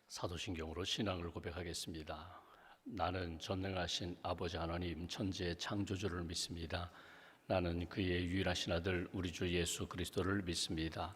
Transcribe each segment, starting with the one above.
사도신경으로 신앙을 고백하겠습니다. 나는 전능하신 아버지 하나님 천지의 창조주를 믿습니다. 나는 그의 유일하신 아들 우리 주 예수 그리스도를 믿습니다.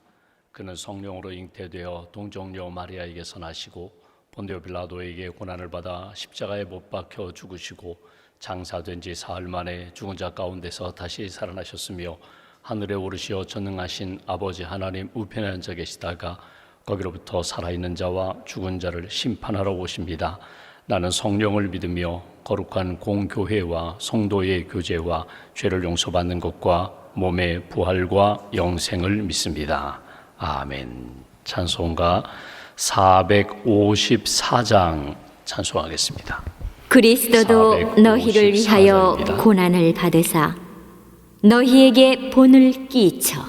그는 성령으로 잉태되어 동정녀 마리아에게서 나시고 본디오 빌라도에게 고난을 받아 십자가에 못 박혀 죽으시고 장사된 지 사흘 만에 죽은 자 가운데서 다시 살아나셨으며 하늘에 오르시어 전능하신 아버지 하나님 우편에 앉아 계시다가 거기로부터 살아있는 자와 죽은 자를 심판하러 오십니다. 나는 성령을 믿으며 거룩한 공교회와 성도의 교제와 죄를 용서받는 것과 몸의 부활과 영생을 믿습니다. 아멘. 찬송가 454장 찬송하겠습니다. 그리스도도 너희를 위하여 고난을 받으사 너희에게 본을 끼쳐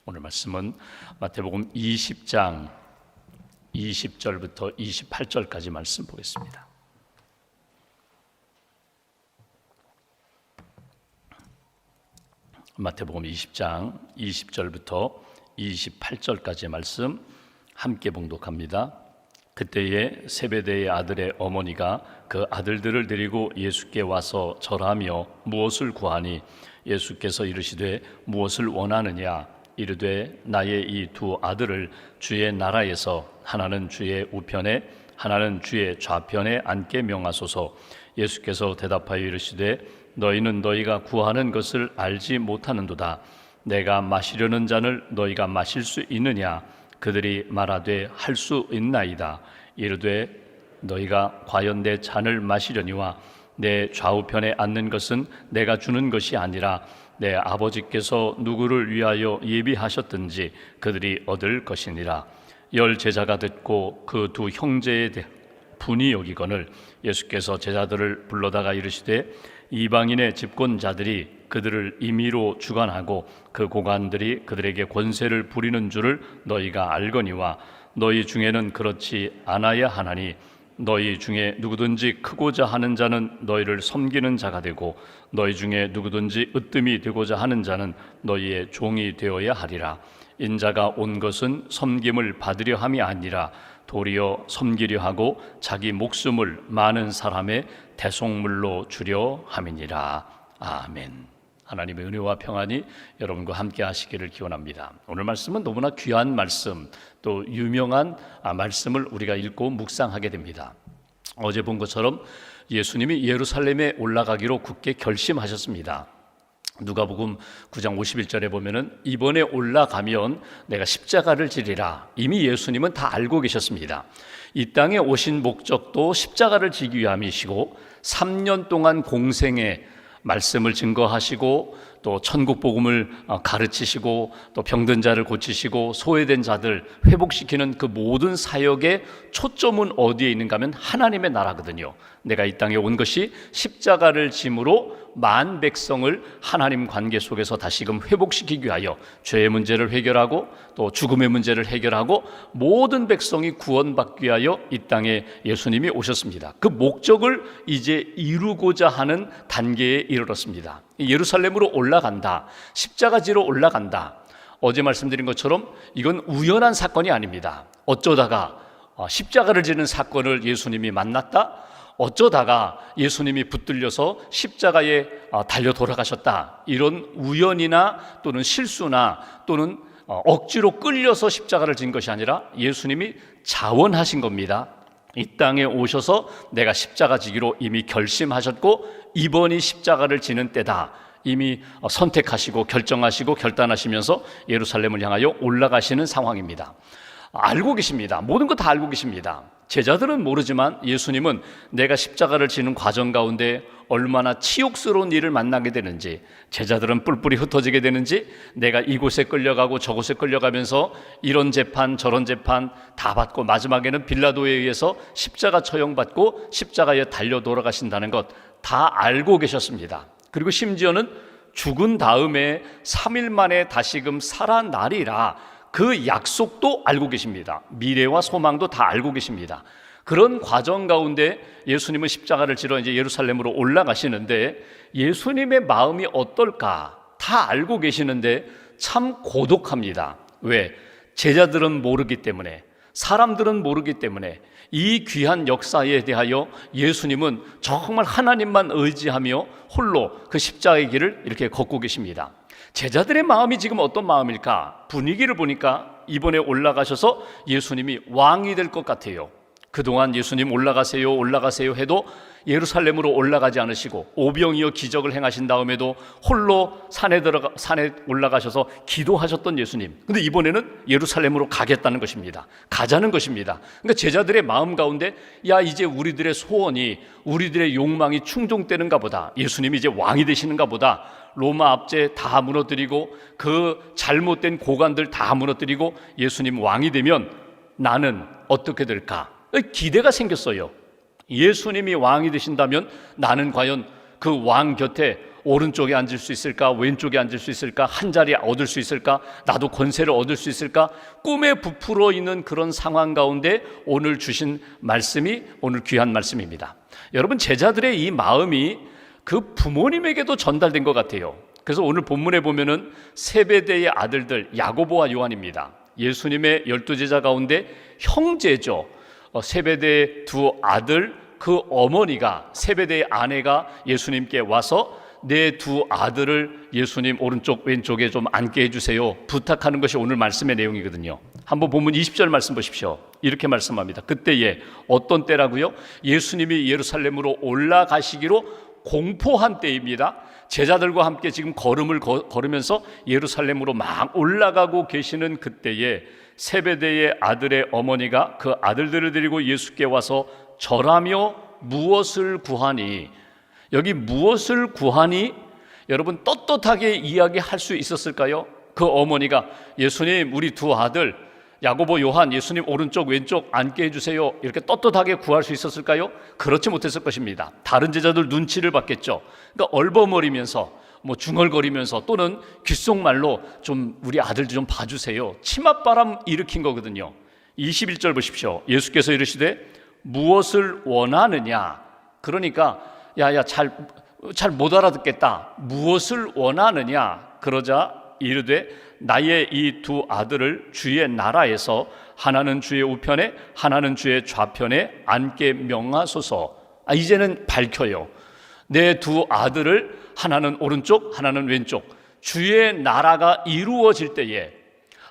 오늘 말씀은 마태복음 20장 20절부터 28절까지 말씀 보겠습니다. 마태복음 20장 20절부터 28절까지의 말씀 함께 봉독합니다. 그때에 세베대의 아들의 어머니가 그 아들들을 데리고 예수께 와서 절하며 무엇을 구하니 예수께서 이르시되 무엇을 원하느냐 이르되 나의 이 두 아들을 주의 나라에서 하나는 주의 우편에 하나는 주의 좌편에 앉게 명하소서. 예수께서 대답하여 이르시되 너희는 너희가 구하는 것을 알지 못하는도다. 내가 마시려는 잔을 너희가 마실 수 있느냐? 그들이 말하되 할 수 있나이다. 이르되 너희가 과연 내 잔을 마시려니와 내 좌우편에 앉는 것은 내가 주는 것이 아니라 내 아버지께서 누구를 위하여 예비하셨든지 그들이 얻을 것이니라. 열 제자가 듣고 그 두 형제에 대해 분이 여기거늘 예수께서 제자들을 불러다가 이르시되 이방인의 집권자들이 그들을 임의로 주관하고 그 고관들이 그들에게 권세를 부리는 줄을 너희가 알거니와 너희 중에는 그렇지 않아야 하나니 너희 중에 누구든지 크고자 하는 자는 너희를 섬기는 자가 되고 너희 중에 누구든지 으뜸이 되고자 하는 자는 너희의 종이 되어야 하리라. 인자가 온 것은 섬김을 받으려 함이 아니라 도리어 섬기려 하고 자기 목숨을 많은 사람의 대속물로 주려 함이니라. 아멘. 하나님의 은혜와 평안이 여러분과 함께 하시기를 기원합니다. 오늘 말씀은 너무나 귀한 말씀, 또 유명한 말씀을 우리가 읽고 묵상하게 됩니다. 어제 본 것처럼 예수님이 예루살렘에 올라가기로 굳게 결심하셨습니다. 누가복음 9장 51절에 보면은 이번에 올라가면 내가 십자가를 지리라. 이미 예수님은 다 알고 계셨습니다. 이 땅에 오신 목적도 십자가를 지기 위함이시고 3년 동안 공생에 말씀을 증거하시고 또 천국 복음을 가르치시고 또 병든 자를 고치시고 소외된 자들 회복시키는 그 모든 사역의 초점은 어디에 있는가 하면 하나님의 나라거든요. 내가 이 땅에 온 것이 십자가를 짐으로 만 백성을 하나님 관계 속에서 다시금 회복시키기 위하여 죄의 문제를 해결하고 또 죽음의 문제를 해결하고 모든 백성이 구원받기 위하여 이 땅에 예수님이 오셨습니다. 그 목적을 이제 이루고자 하는 단계에 이르렀습니다. 예루살렘으로 올라간다, 십자가 지로 올라간다. 어제 말씀드린 것처럼 이건 우연한 사건이 아닙니다. 어쩌다가 십자가를 지는 사건을 예수님이 만났다, 어쩌다가 예수님이 붙들려서 십자가에 달려 돌아가셨다, 이런 우연이나 또는 실수나 또는 억지로 끌려서 십자가를 진 것이 아니라 예수님이 자원하신 겁니다. 이 땅에 오셔서 내가 십자가 지기로 이미 결심하셨고 이번이 십자가를 지는 때다 이미 선택하시고 결정하시고 결단하시면서 예루살렘을 향하여 올라가시는 상황입니다. 알고 계십니다. 모든 거 다 알고 계십니다. 제자들은 모르지만 예수님은 내가 십자가를 지는 과정 가운데 얼마나 치욕스러운 일을 만나게 되는지, 제자들은 뿔뿔이 흩어지게 되는지, 내가 이곳에 끌려가고 저곳에 끌려가면서 이런 재판 저런 재판 다 받고 마지막에는 빌라도에 의해서 십자가 처형받고 십자가에 달려 돌아가신다는 것 다 알고 계셨습니다. 그리고 심지어는 죽은 다음에 3일 만에 다시금 살아나리라, 그 약속도 알고 계십니다. 미래와 소망도 다 알고 계십니다. 그런 과정 가운데 예수님은 십자가를 지러 이제 예루살렘으로 올라가시는데 예수님의 마음이 어떨까 다 알고 계시는데 참 고독합니다. 왜? 제자들은 모르기 때문에, 사람들은 모르기 때문에 이 귀한 역사에 대하여 예수님은 정말 하나님만 의지하며 홀로 그 십자가의 길을 이렇게 걷고 계십니다. 제자들의 마음이 지금 어떤 마음일까? 분위기를 보니까 이번에 올라가셔서 예수님이 왕이 될 것 같아요. 그동안 예수님 올라가세요 올라가세요 해도 예루살렘으로 올라가지 않으시고 오병이어 기적을 행하신 다음에도 홀로 산에 올라가셔서 기도하셨던 예수님, 근데 이번에는 예루살렘으로 가겠다는 것입니다. 가자는 것입니다. 그러니까 제자들의 마음 가운데 야, 이제 우리들의 소원이, 우리들의 욕망이 충족되는가 보다, 예수님이 이제 왕이 되시는가 보다, 로마 압제 다 무너뜨리고 그 잘못된 고관들 다 무너뜨리고 예수님 왕이 되면 나는 어떻게 될까? 기대가 생겼어요. 예수님이 왕이 되신다면 나는 과연 그 왕 곁에 오른쪽에 앉을 수 있을까? 왼쪽에 앉을 수 있을까? 한 자리 얻을 수 있을까? 나도 권세를 얻을 수 있을까? 꿈에 부풀어 있는 그런 상황 가운데 오늘 주신 말씀이 오늘 귀한 말씀입니다. 여러분, 제자들의 이 마음이 그 부모님에게도 전달된 것 같아요. 그래서 오늘 본문에 보면은 세베대의 아들들 야고보와 요한입니다. 예수님의 12제자 가운데 형제죠. 세베대의 두 아들, 그 어머니가, 세베대의 아내가 예수님께 와서 내 두 아들을 예수님 오른쪽 왼쪽에 좀 앉게 해주세요 부탁하는 것이 오늘 말씀의 내용이거든요. 한번 본문 20절 말씀 보십시오. 이렇게 말씀합니다. 그때에, 어떤 때라고요? 예수님이 예루살렘으로 올라가시기로 공포한 때입니다. 제자들과 함께 지금 걸음을 걸으면서 예루살렘으로 막 올라가고 계시는 그때에 세베대의 아들의 어머니가 그 아들들을 데리고 예수께 와서 절하며 무엇을 구하니, 여기 무엇을 구하니 여러분 떳떳하게 이야기할 수 있었을까요? 그 어머니가 예수님 우리 두 아들 야고보 요한 예수님 오른쪽 왼쪽 앉게 해주세요 이렇게 떳떳하게 구할 수 있었을까요? 그렇지 못했을 것입니다. 다른 제자들 눈치를 봤겠죠. 그러니까 얼버무리면서 중얼거리면서 또는 귓속말로 좀 우리 아들도 좀 봐주세요, 치맛바람 일으킨 거거든요. 21절 보십시오. 예수께서 이르시되 무엇을 원하느냐? 그러니까 야야 잘 못 알아듣겠다. 무엇을 원하느냐? 그러자 이르되 나의 이 두 아들을 주의 나라에서 하나는 주의 우편에 하나는 주의 좌편에 앉게 명하소서. 이제는 밝혀요. 내 두 아들을 하나는 오른쪽 하나는 왼쪽, 주의 나라가 이루어질 때에,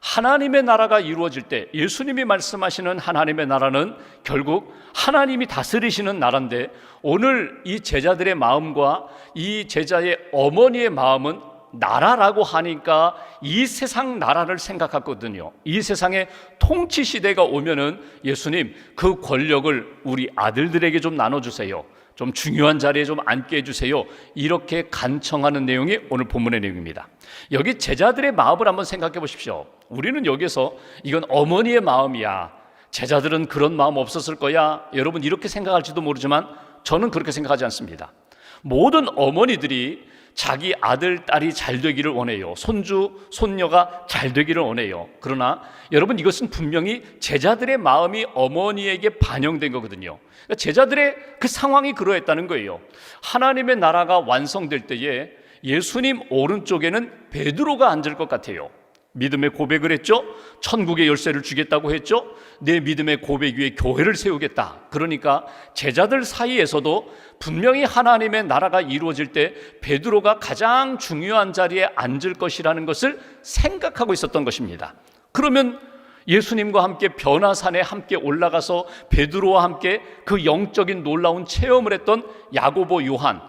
하나님의 나라가 이루어질 때, 예수님이 말씀하시는 하나님의 나라는 결국 하나님이 다스리시는 나라인데, 오늘 이 제자들의 마음과 이 제자의 어머니의 마음은 나라라고 하니까 이 세상 나라를 생각했거든요. 이 세상의 통치 시대가 오면은 예수님 그 권력을 우리 아들들에게 좀 나눠주세요. 좀 중요한 자리에 좀 앉게 해주세요. 이렇게 간청하는 내용이 오늘 본문의 내용입니다. 여기 제자들의 마음을 한번 생각해 보십시오. 우리는 여기서 이건 어머니의 마음이야, 제자들은 그런 마음 없었을 거야, 여러분 이렇게 생각할지도 모르지만 저는 그렇게 생각하지 않습니다. 모든 어머니들이 자기 아들, 딸이 잘 되기를 원해요. 손주, 손녀가 잘 되기를 원해요. 그러나 여러분, 이것은 분명히 제자들의 마음이 어머니에게 반영된 거거든요. 그러니까 제자들의 그 상황이 그러했다는 거예요. 하나님의 나라가 완성될 때에 예수님 오른쪽에는 베드로가 앉을 것 같아요. 믿음의 고백을 했죠. 천국의 열쇠를 주겠다고 했죠. 내 믿음의 고백 위에 교회를 세우겠다. 그러니까 제자들 사이에서도 분명히 하나님의 나라가 이루어질 때 베드로가 가장 중요한 자리에 앉을 것이라는 것을 생각하고 있었던 것입니다. 그러면 예수님과 함께 변화산에 함께 올라가서 베드로와 함께 그 영적인 놀라운 체험을 했던 야고보, 요한,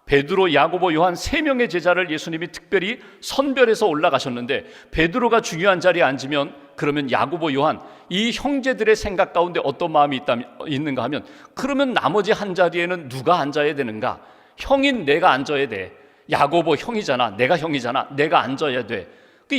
베드로, 야고보, 요한 세 명의 제자를 예수님이 특별히 선별해서 올라가셨는데, 베드로가 중요한 자리에 앉으면 그러면 야고보, 요한 이 형제들의 생각 가운데 어떤 마음이 있는가 하면, 그러면 나머지 한 자리에는 누가 앉아야 되는가? 형인 내가 앉아야 돼. 야고보 형이잖아, 내가 형이잖아, 내가 앉아야 돼.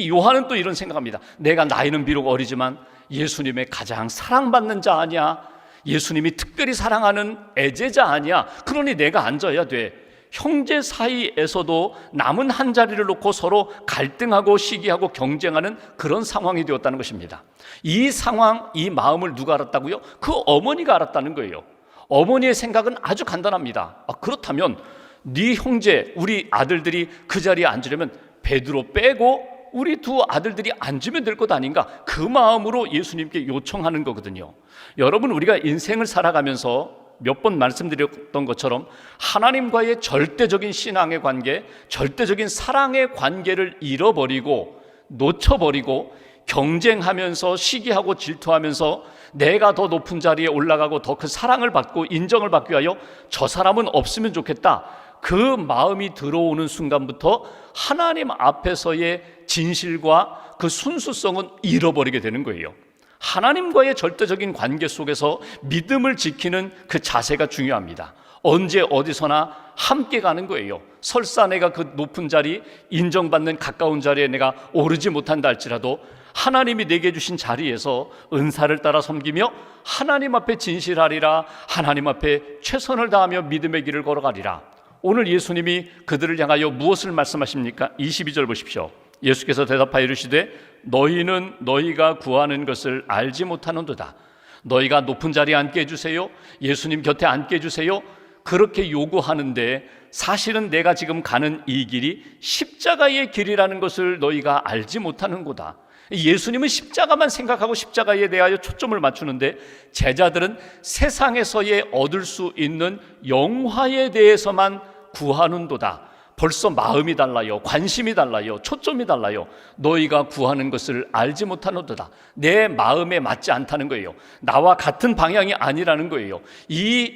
요한은 또 이런 생각합니다. 내가 나이는 비록 어리지만 예수님의 가장 사랑받는 자 아니야? 예수님이 특별히 사랑하는 애제자 아니야? 그러니 내가 앉아야 돼. 형제 사이에서도 남은 한 자리를 놓고 서로 갈등하고 시기하고 경쟁하는 그런 상황이 되었다는 것입니다. 이 상황, 이 마음을 누가 알았다고요? 그 어머니가 알았다는 거예요. 어머니의 생각은 아주 간단합니다. 그렇다면 네 형제, 우리 아들들이 그 자리에 앉으려면 베드로 빼고 우리 두 아들들이 앉으면 될 것 아닌가? 그 마음으로 예수님께 요청하는 거거든요. 여러분, 우리가 인생을 살아가면서 몇 번 말씀드렸던 것처럼 하나님과의 절대적인 신앙의 관계, 절대적인 사랑의 관계를 잃어버리고 놓쳐버리고 경쟁하면서 시기하고 질투하면서 내가 더 높은 자리에 올라가고 더 그 사랑을 받고 인정을 받기 위하여 저 사람은 없으면 좋겠다, 그 마음이 들어오는 순간부터 하나님 앞에서의 진실과 그 순수성은 잃어버리게 되는 거예요. 하나님과의 절대적인 관계 속에서 믿음을 지키는 그 자세가 중요합니다. 언제 어디서나 함께 가는 거예요. 설사 내가 그 높은 자리, 인정받는 가까운 자리에 내가 오르지 못한다 할지라도 하나님이 내게 주신 자리에서 은사를 따라 섬기며 하나님 앞에 진실하리라, 하나님 앞에 최선을 다하며 믿음의 길을 걸어가리라. 오늘 예수님이 그들을 향하여 무엇을 말씀하십니까? 22절 보십시오. 예수께서 대답하여 이르시되 너희는 너희가 구하는 것을 알지 못하는도다. 너희가 높은 자리에 앉게 해주세요, 예수님 곁에 앉게 해주세요, 그렇게 요구하는데 사실은 내가 지금 가는 이 길이 십자가의 길이라는 것을 너희가 알지 못하는 거다. 예수님은 십자가만 생각하고 십자가에 대하여 초점을 맞추는데 제자들은 세상에서의 얻을 수 있는 영화에 대해서만 구하는도다. 벌써 마음이 달라요, 관심이 달라요, 초점이 달라요. 너희가 구하는 것을 알지 못하는도다. 내 마음에 맞지 않다는 거예요. 나와 같은 방향이 아니라는 거예요. 이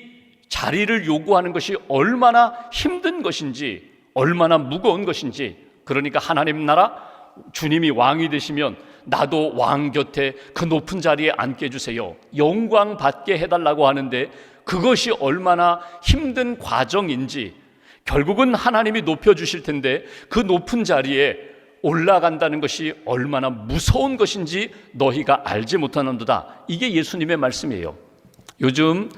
자리를 요구하는 것이 얼마나 힘든 것인지, 얼마나 무거운 것인지. 그러니까 하나님 나라, 주님이 왕이 되시면 나도 왕 곁에 그 높은 자리에 앉게 해주세요, 영광 받게 해달라고 하는데 그것이 얼마나 힘든 과정인지, 결국은 하나님이 높여주실 텐데 그 높은 자리에 올라간다는 것이 얼마나 무서운 것인지 너희가 알지 못하는도다. 이게 예수님의 말씀이에요. 요즘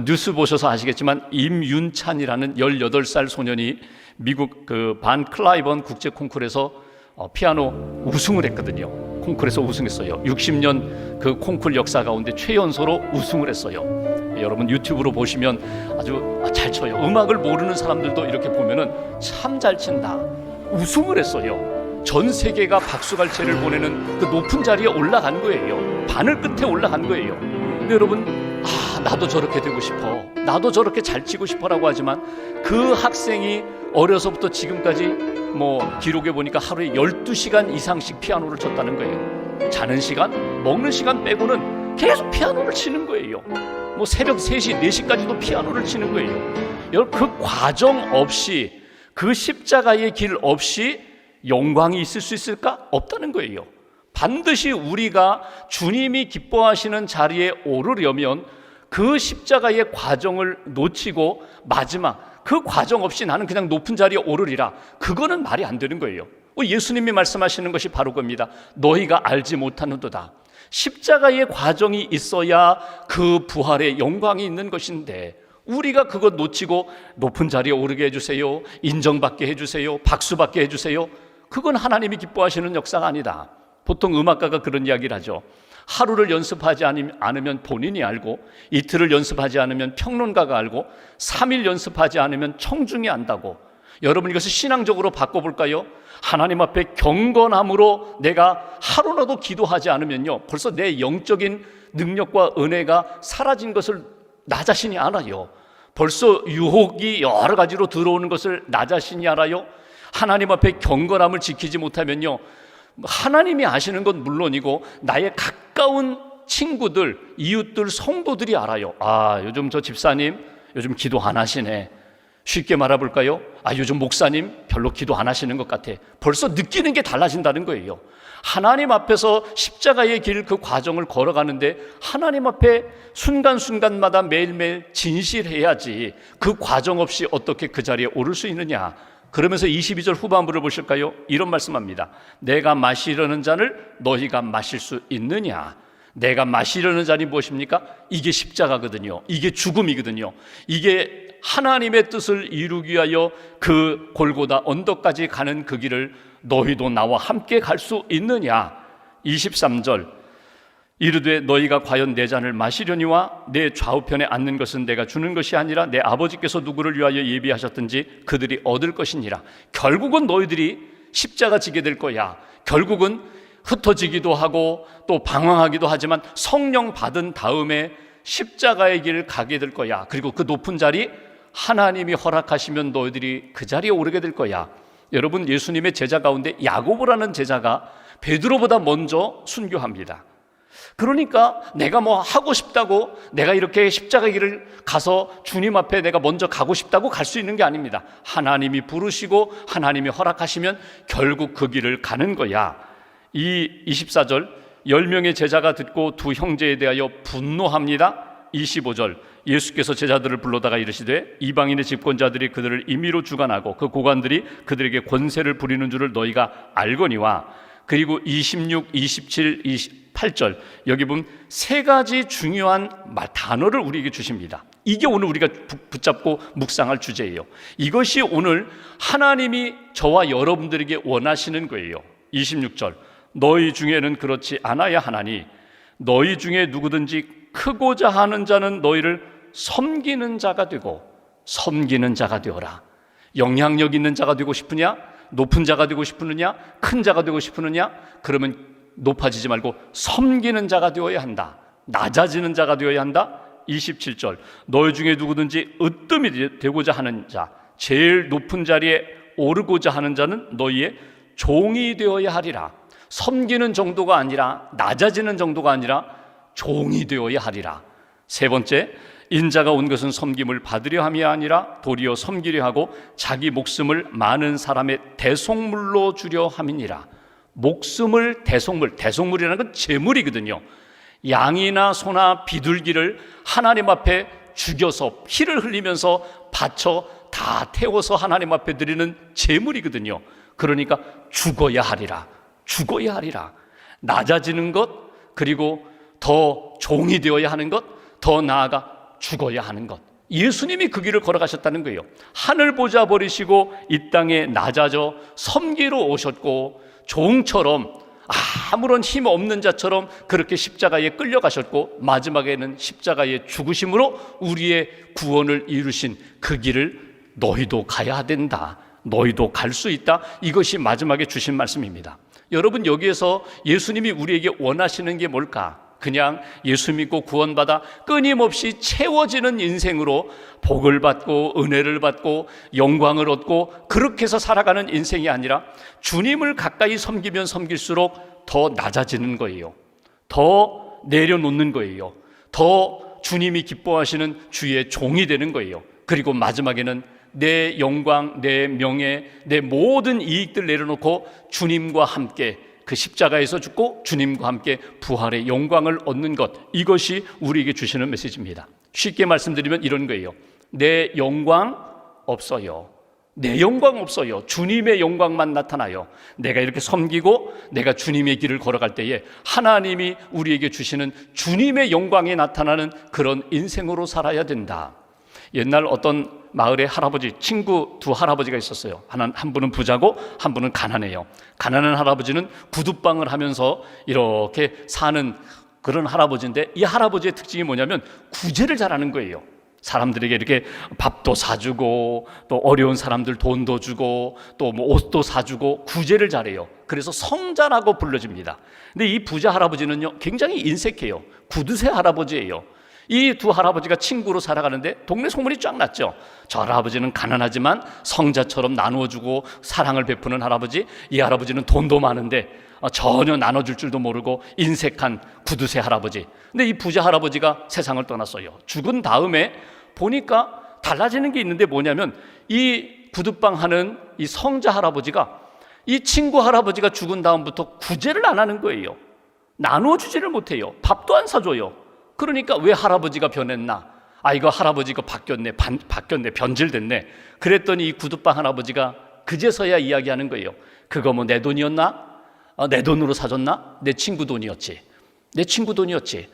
뉴스 보셔서 아시겠지만 임윤찬이라는 18살 소년이 미국 그 반 클라이번 국제 콩쿠르에서 피아노 우승을 했거든요. 콩쿨에서 우승했어요. 60년 그 콩쿨 역사 가운데 최연소로 우승을 했어요. 여러분 유튜브로 보시면 아주 잘 쳐요. 음악을 모르는 사람들도 이렇게 보면은 참 잘 친다. 우승을 했어요. 전 세계가 박수갈채를 보내는 그 높은 자리에 올라간 거예요. 바늘 끝에 올라간 거예요. 근데 여러분, 나도 저렇게 되고 싶어, 나도 저렇게 잘 치고 싶어라고 하지만 그 학생이 어려서부터 지금까지 기록에 보니까 하루에 12시간 이상씩 피아노를 쳤다는 거예요. 자는 시간, 먹는 시간 빼고는 계속 피아노를 치는 거예요. 새벽 3시, 4시까지도 피아노를 치는 거예요. 여러분, 그 과정 없이, 그 십자가의 길 없이 영광이 있을 수 있을까? 없다는 거예요. 반드시 우리가 주님이 기뻐하시는 자리에 오르려면 그 십자가의 과정을 놓치고 마지막 그 과정 없이 나는 그냥 높은 자리에 오르리라, 그거는 말이 안 되는 거예요. 예수님이 말씀하시는 것이 바로 겁니다. 너희가 알지 못하는도다. 십자가의 과정이 있어야 그 부활의 영광이 있는 것인데 우리가 그것 놓치고 높은 자리에 오르게 해주세요, 인정받게 해주세요, 박수받게 해주세요, 그건 하나님이 기뻐하시는 역사가 아니다. 보통 음악가가 그런 이야기를 하죠. 하루를 연습하지 않으면 본인이 알고, 이틀을 연습하지 않으면 평론가가 알고, 3일 연습하지 않으면 청중이 안다고. 여러분, 이것을 신앙적으로 바꿔볼까요? 하나님 앞에 경건함으로 내가 하루라도 기도하지 않으면요, 벌써 내 영적인 능력과 은혜가 사라진 것을 나 자신이 알아요. 벌써 유혹이 여러 가지로 들어오는 것을 나 자신이 알아요. 하나님 앞에 경건함을 지키지 못하면요, 하나님이 아시는 건 물론이고 나의 가까운 친구들, 이웃들, 성도들이 알아요. 요즘 저 집사님 요즘 기도 안 하시네. 쉽게 말해볼까요? 요즘 목사님 별로 기도 안 하시는 것 같아. 벌써 느끼는 게 달라진다는 거예요. 하나님 앞에서 십자가의 길, 그 과정을 걸어가는데 하나님 앞에 순간순간마다 매일매일 진실해야지 그 과정 없이 어떻게 그 자리에 오를 수 있느냐. 그러면서 22절 후반부를 보실까요? 이런 말씀합니다. 내가 마시려는 잔을 너희가 마실 수 있느냐. 내가 마시려는 잔이 무엇입니까? 이게 십자가거든요. 이게 죽음이거든요. 이게 하나님의 뜻을 이루기 위하여 그 골고다 언덕까지 가는 그 길을 너희도 나와 함께 갈 수 있느냐. 23절 이르되 너희가 과연 내 잔을 마시려니와 내 좌우편에 앉는 것은 내가 주는 것이 아니라 내 아버지께서 누구를 위하여 예비하셨든지 그들이 얻을 것이니라. 결국은 너희들이 십자가 지게 될 거야. 결국은 흩어지기도 하고 또 방황하기도 하지만 성령 받은 다음에 십자가의 길을 가게 될 거야. 그리고 그 높은 자리 하나님이 허락하시면 너희들이 그 자리에 오르게 될 거야. 여러분, 예수님의 제자 가운데 야고보라는 제자가 베드로보다 먼저 순교합니다. 그러니까 내가 하고 싶다고, 내가 이렇게 십자가 길을 가서 주님 앞에 내가 먼저 가고 싶다고 갈 수 있는 게 아닙니다. 하나님이 부르시고 하나님이 허락하시면 결국 그 길을 가는 거야. 이 24절 10명의 제자가 듣고 두 형제에 대하여 분노합니다. 25절 예수께서 제자들을 불러다가 이르시되 이방인의 집권자들이 그들을 임의로 주관하고 그 고관들이 그들에게 권세를 부리는 줄을 너희가 알거니와. 그리고 26, 27, 28절 여기 보면 세 가지 중요한 단어를 우리에게 주십니다. 이게 오늘 우리가 붙잡고 묵상할 주제예요. 이것이 오늘 하나님이 저와 여러분들에게 원하시는 거예요. 26절 너희 중에는 그렇지 않아야 하나니 너희 중에 누구든지 크고자 하는 자는 너희를 섬기는 자가 되고 섬기는 자가 되어라. 영향력 있는 자가 되고 싶으냐? 높은 자가 되고 싶으느냐? 큰 자가 되고 싶으느냐? 그러면 높아지지 말고 섬기는 자가 되어야 한다. 낮아지는 자가 되어야 한다. 27절 너희 중에 누구든지 으뜸이 되고자 하는 자, 제일 높은 자리에 오르고자 하는 자는 너희의 종이 되어야 하리라. 섬기는 정도가 아니라, 낮아지는 정도가 아니라 종이 되어야 하리라. 세 번째, 인자가 온 것은 섬김을 받으려 함이 아니라 도리어 섬기려 하고 자기 목숨을 많은 사람의 대속물로 주려 함이니라. 목숨을 대속물이라는 건 제물이거든요. 양이나 소나 비둘기를 하나님 앞에 죽여서 피를 흘리면서 바쳐 다 태워서 하나님 앞에 드리는 제물이거든요. 그러니까 죽어야 하리라. 죽어야 하리라. 낮아지는 것, 그리고 더 종이 되어야 하는 것, 더 나아가 죽어야 하는 것. 예수님이 그 길을 걸어가셨다는 거예요. 하늘 보좌 버리시고 이 땅에 낮아져 섬기러 오셨고 종처럼 아무런 힘 없는 자처럼 그렇게 십자가에 끌려가셨고 마지막에는 십자가의 죽으심으로 우리의 구원을 이루신 그 길을 너희도 가야 된다. 너희도 갈 수 있다. 이것이 마지막에 주신 말씀입니다. 여러분, 여기에서 예수님이 우리에게 원하시는 게 뭘까? 그냥 예수 믿고 구원받아 끊임없이 채워지는 인생으로 복을 받고 은혜를 받고 영광을 얻고 그렇게 해서 살아가는 인생이 아니라 주님을 가까이 섬기면 섬길수록 더 낮아지는 거예요. 더 내려놓는 거예요. 더 주님이 기뻐하시는 주의 종이 되는 거예요. 그리고 마지막에는 내 영광, 내 명예, 내 모든 이익들 내려놓고 주님과 함께 그 십자가에서 죽고 주님과 함께 부활의 영광을 얻는 것, 이것이 우리에게 주시는 메시지입니다. 쉽게 말씀드리면 이런 거예요. 내 영광 없어요. 내 영광 없어요. 주님의 영광만 나타나요. 내가 이렇게 섬기고 내가 주님의 길을 걸어갈 때에 하나님이 우리에게 주시는 주님의 영광이 나타나는 그런 인생으로 살아야 된다. 옛날 어떤 마을에 할아버지, 친구 두 할아버지가 있었어요. 한 분은 부자고 한 분은 가난해요. 가난한 할아버지는 구두방을 하면서 이렇게 사는 그런 할아버지인데, 이 할아버지의 특징이 뭐냐면 구제를 잘하는 거예요. 사람들에게 이렇게 밥도 사주고 또 어려운 사람들 돈도 주고 또 뭐 옷도 사주고 구제를 잘해요. 그래서 성자라고 불러집니다. 근데 이 부자 할아버지는요, 굉장히 인색해요. 구두쇠 할아버지예요. 이 두 할아버지가 친구로 살아가는데 동네 소문이 쫙 났죠. 저 할아버지는 가난하지만 성자처럼 나누어주고 사랑을 베푸는 할아버지, 이 할아버지는 돈도 많은데 전혀 나눠줄 줄도 모르고 인색한 구두쇠 할아버지. 근데 이 부자 할아버지가 세상을 떠났어요. 죽은 다음에 보니까 달라지는 게 있는데 뭐냐면 이 구두방 하는 이 성자 할아버지가 이 친구 할아버지가 죽은 다음부터 구제를 안 하는 거예요. 나눠주지를 못해요. 밥도 안 사줘요. 그러니까 왜 할아버지가 변했나? 이거 할아버지가 바뀌었네, 변질됐네. 그랬더니 이 구두방 할아버지가 그제서야 이야기하는 거예요. 그거 뭐 내 돈이었나? 내 돈으로 사줬나? 내 친구 돈이었지. 내 친구 돈이었지.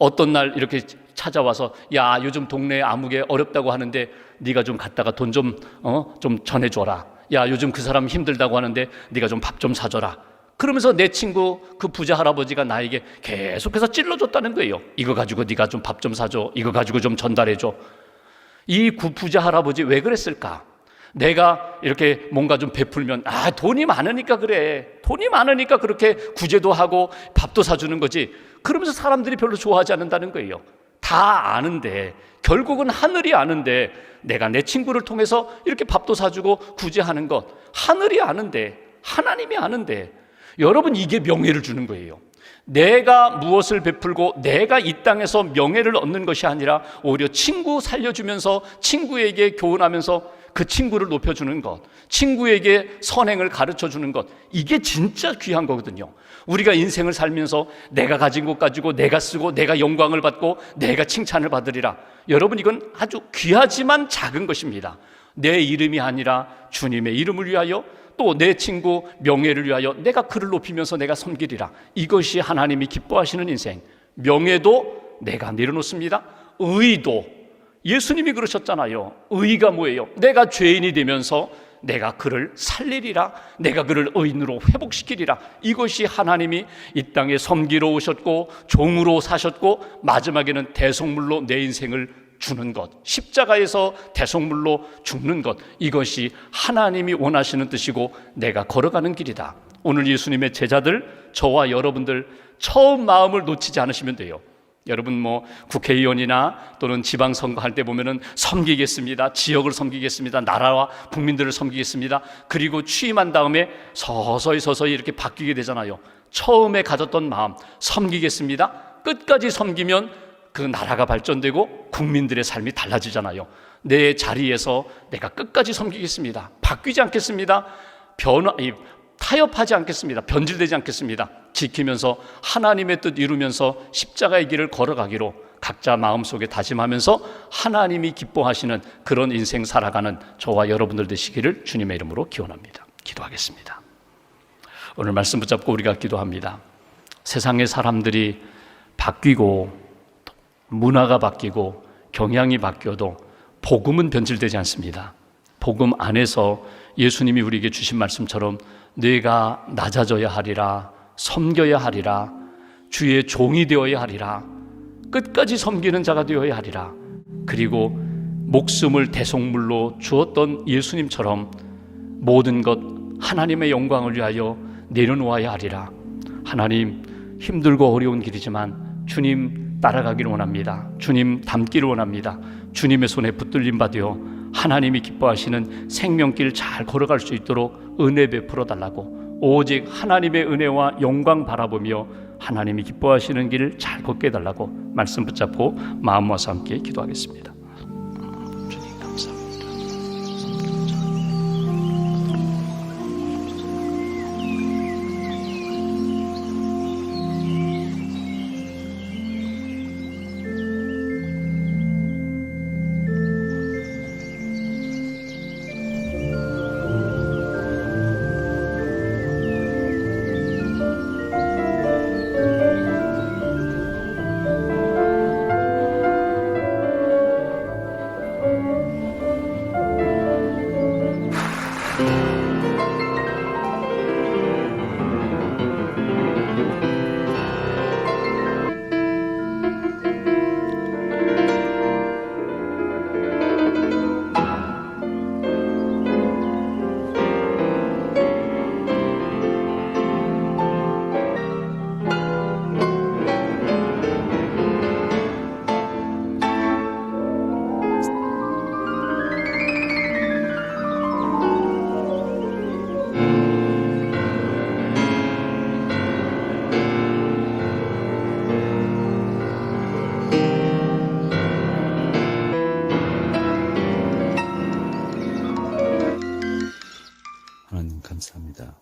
어떤 날 이렇게 찾아와서, 야, 요즘 동네에 아무개 어렵다고 하는데 네가 좀 갔다가 돈 좀 전해줘라. 야, 요즘 그 사람 힘들다고 하는데 네가 좀 밥 좀 사줘라. 그러면서 내 친구 그 부자 할아버지가 나에게 계속해서 찔러줬다는 거예요. 이거 가지고 네가 좀 밥 좀 사줘. 이거 가지고 좀 전달해줘. 이 부자 할아버지 왜 그랬을까? 내가 이렇게 뭔가 좀 베풀면 돈이 많으니까 그래. 돈이 많으니까 그렇게 구제도 하고 밥도 사주는 거지. 그러면서 사람들이 별로 좋아하지 않는다는 거예요. 다 아는데, 결국은 하늘이 아는데, 내가 내 친구를 통해서 이렇게 밥도 사주고 구제하는 것, 하늘이 아는데, 하나님이 아는데, 여러분, 이게 명예를 주는 거예요. 내가 무엇을 베풀고 내가 이 땅에서 명예를 얻는 것이 아니라 오히려 친구 살려주면서 친구에게 교훈하면서 그 친구를 높여주는 것, 친구에게 선행을 가르쳐주는 것, 이게 진짜 귀한 거거든요. 우리가 인생을 살면서 내가 가진 것 가지고 내가 쓰고 내가 영광을 받고 내가 칭찬을 받으리라. 여러분, 이건 아주 귀하지만 작은 것입니다. 내 이름이 아니라 주님의 이름을 위하여, 또 내 친구 명예를 위하여 내가 그를 높이면서 내가 섬기리라. 이것이 하나님이 기뻐하시는 인생. 명예도 내가 내려놓습니다. 의도, 예수님이 그러셨잖아요. 의가 뭐예요? 내가 죄인이 되면서 내가 그를 살리리라. 내가 그를 의인으로 회복시키리라. 이것이 하나님이 이 땅에 섬기러 오셨고 종으로 사셨고 마지막에는 대속물로 내 인생을 주는 것, 십자가에서 대속물로 죽는 것, 이것이 하나님이 원하시는 뜻이고 내가 걸어가는 길이다. 오늘 예수님의 제자들, 저와 여러분들 처음 마음을 놓치지 않으시면 돼요. 여러분 국회의원이나 또는 지방선거 할 때 보면은 섬기겠습니다, 지역을 섬기겠습니다, 나라와 국민들을 섬기겠습니다. 그리고 취임한 다음에 서서히 이렇게 바뀌게 되잖아요. 처음에 가졌던 마음, 섬기겠습니다. 끝까지 섬기면 그 나라가 발전되고 국민들의 삶이 달라지잖아요. 내 자리에서 내가 끝까지 섬기겠습니다. 바뀌지 않겠습니다. 타협하지 않겠습니다. 변질되지 않겠습니다. 지키면서 하나님의 뜻 이루면서 십자가의 길을 걸어가기로 각자 마음속에 다짐하면서 하나님이 기뻐하시는 그런 인생 살아가는 저와 여러분들 되시기를 주님의 이름으로 기원합니다. 기도하겠습니다. 오늘 말씀 붙잡고 우리가 기도합니다. 세상의 사람들이 바뀌고 문화가 바뀌고 경향이 바뀌어도 복음은 변질되지 않습니다. 복음 안에서 예수님이 우리에게 주신 말씀처럼 내가 낮아져야 하리라, 섬겨야 하리라, 주의 종이 되어야 하리라, 끝까지 섬기는 자가 되어야 하리라. 그리고 목숨을 대속물로 주었던 예수님처럼 모든 것 하나님의 영광을 위하여 내려놓아야 하리라. 하나님, 힘들고 어려운 길이지만 주님 따라가기를 원합니다. 주님 닮기를 원합니다. 주님의 손에 붙들림 받으어 하나님이 기뻐하시는 생명길 잘 걸어갈 수 있도록 은혜 베풀어 달라고, 오직 하나님의 은혜와 영광 바라보며 하나님이 기뻐하시는 길을 잘 걷게 해달라고 말씀 붙잡고 마음 모아서 함께 기도하겠습니다. 주님 감사합니다. 하나님 감사합니다.